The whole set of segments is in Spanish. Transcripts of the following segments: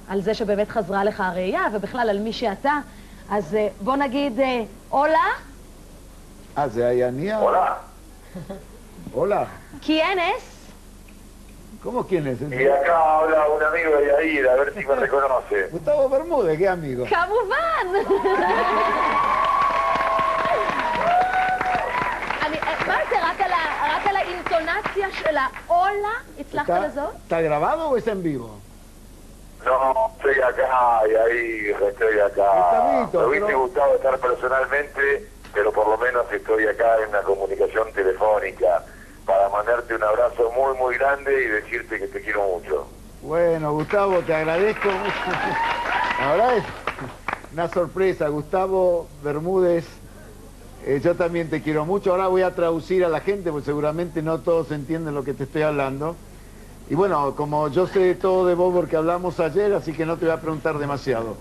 על זה שבאמת חזרה לך הראייה, ובכלל על מי שאתה. אז בוא נגיד, הולה? זה היה נía. Hola. Hola. ¿Quién es? ¿Cómo quién es? Y acá habla un amigo de Yair, a ver si me reconoce. Gustavo Bermúdez, ¿qué amigo? כמובן! מה זה, רק על האינטונציה של ההולה הצלחת לזאת? ¿Está grabado o es en vivo? No, estoy acá, Yair, estoy acá. Gustavito, Me hubiese pero- gustado estar personalmente, pero por lo menos estoy acá en una comunicación telefónica para mandarte un abrazo muy, muy grande y decirte que te quiero mucho. Bueno, Gustavo, te agradezco mucho. La verdad es una sorpresa. Gustavo Bermúdez, yo también te quiero mucho. Ahora voy a traducir a la gente, porque seguramente no todos entienden lo que te estoy hablando. Y bueno, como yo sé todo de vos porque hablamos ayer, así que no te voy a preguntar demasiado.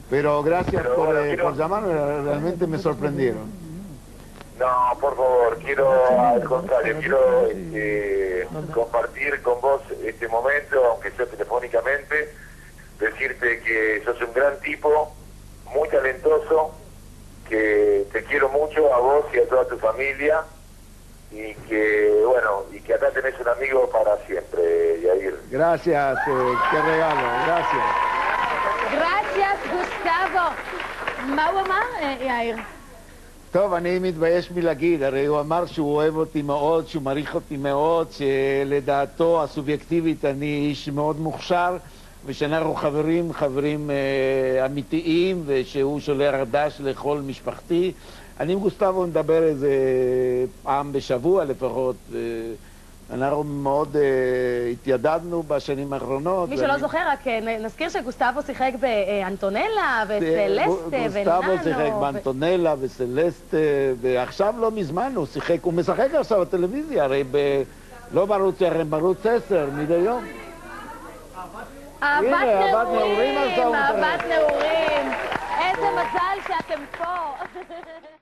Pero gracias Pero por, bueno, quiero- por llamarme, realmente me sorprendieron. No, por favor, quiero, al contrario, quiero compartir con vos este momento, aunque sea telefónicamente, decirte que sos un gran tipo, muy talentoso, que te quiero mucho a vos y a toda tu familia, y que, bueno, y que acá tenés un amigo para siempre, Yair. Gracias, qué regalo, gracias. Gracias, גוסטבו. מה הוא אמר, יאיר? טוב, אני מתבייש מלהגיד, הרי הוא אמר שהוא אוהב אותי מאוד, שהוא מעריך אותי מאוד, שלדעתו הסובייקטיבית אני איש מאוד מוכשר, ושאנחנו חברים אמיתיים, ושהוא שולח דש לכל משפחתי. אני עם גוסטבו מדבר איזה פעם בשבוע לפחות, אנחנו מאוד התיידדנו בשנים האחרונות. מי שלא זוכר, רק נזכיר שגוסטבו שיחק באנטונלה וסלסטה ונאנו. גוסטבו שיחק באנטונלה וסלסטה, ועכשיו לא מזמן הוא שיחק, הוא משחק עכשיו בטלוויזיה, הרי לא בערוץ 10 מדי יום. אהבת נעורים, נעורים, אהבת נעורים. איזה מזל שאתם פה.